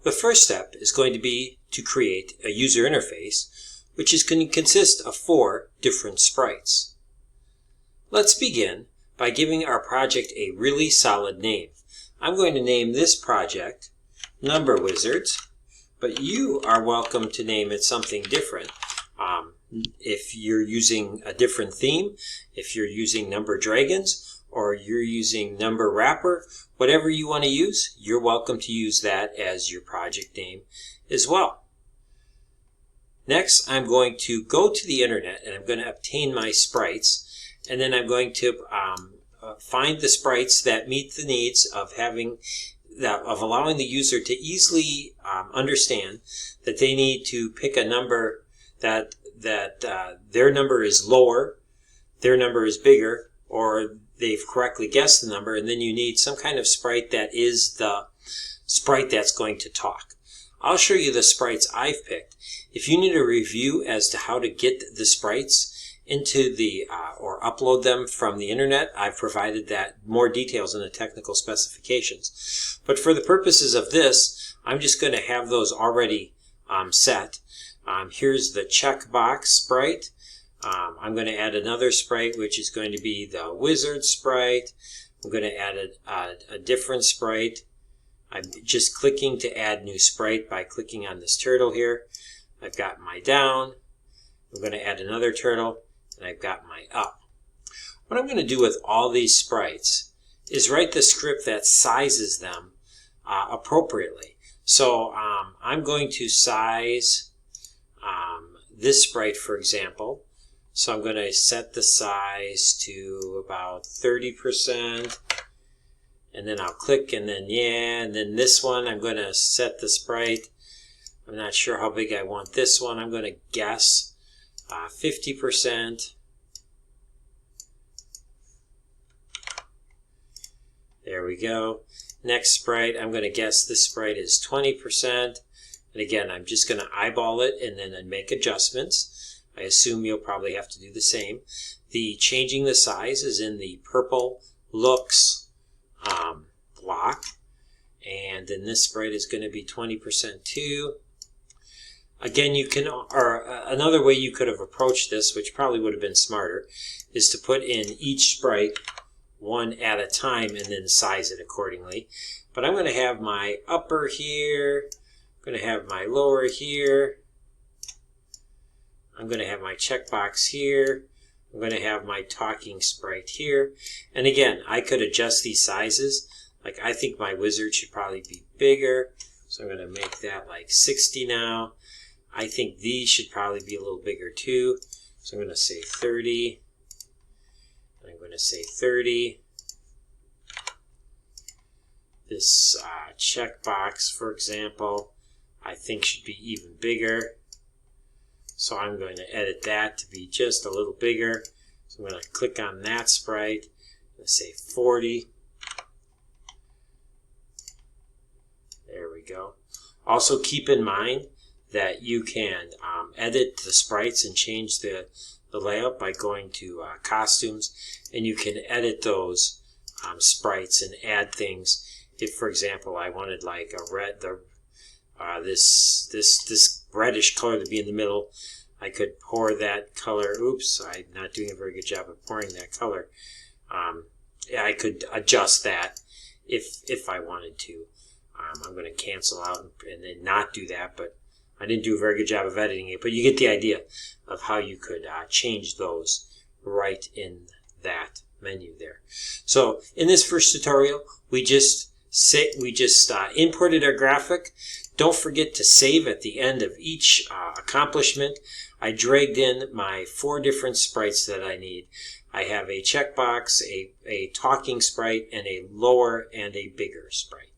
The first step is going to be to create a user interface, which is going to consist of 4 different sprites. Let's begin by giving our project a really solid name. I'm going to name this project NumberWizards, but you are welcome to name it something different. If you're using a different theme, if you're using Number Dragons, or you're using Number Wrapper, whatever you want to use, you're welcome to use that as your project name as well. Next, I'm going to go to the internet and I'm going to obtain my sprites, and then I'm going to find the sprites that meet the needs of allowing the user to easily understand that they need to pick a number that their number is lower, their number is bigger, or they've correctly guessed the number, and then you need some kind of sprite that is the sprite that's going to talk. I'll show you the sprites I've picked. If you need a review as to how to get the sprites into the or upload them from the internet, I've provided that more details in the technical specifications. But for the purposes of this, I'm just going to have those already set. Here's the checkbox sprite. I'm going to add another sprite, which is going to be the wizard sprite. I'm going to add a different sprite. I'm just clicking to add new sprite by clicking on this turtle here. I've got my down. I'm going to add another turtle, and I've got my up. What I'm going to do with all these sprites is write the script that sizes them appropriately. So I'm going to size this sprite, for example. So I'm going to set the size to about 30%, and then I'll click, and then and then this one I'm going to set the sprite. I'm not sure how big I want this one. I'm going to guess 50%. There we go. Next sprite, I'm going to guess this sprite is 20%. And again, I'm just going to eyeball it and then make adjustments. I assume you'll probably have to do the same. The changing the size is in the purple looks block. And then this sprite is going to be 20% too. Again, you can, or another way you could have approached this, which probably would have been smarter, is to put in each sprite one at a time and then size it accordingly. But I'm going to have my upper here. I'm going to have my lower here. I'm going to have my checkbox here. I'm going to have my talking sprite here. And again, I could adjust these sizes. Like, I think my wizard should probably be bigger. So I'm going to make that like 60 now. I think these should probably be a little bigger too. So I'm going to say 30. I'm going to say 30. This checkbox, for example, I think should be even bigger. So I'm going to edit that to be just a little bigger. So I'm going to click on that sprite. I'm going to say 40. There we go. Also keep in mind that you can edit the sprites and change the layout by going to costumes, and you can edit those sprites and add things. If, for example, I wanted like a red, this reddish color to be in the middle, I could pour that color. Oops, I'm not doing a very good job of pouring that color. Yeah, I could adjust that if I wanted to. I'm going to cancel out and then not do that, but I didn't do a very good job of editing it. But you get the idea of how you could change those right in that menu there. So in this first tutorial, we just imported our graphic. Don't forget to save at the end of each accomplishment. I dragged in my 4 different sprites that I need. I have a checkbox, a talking sprite, and a lower and a bigger sprite.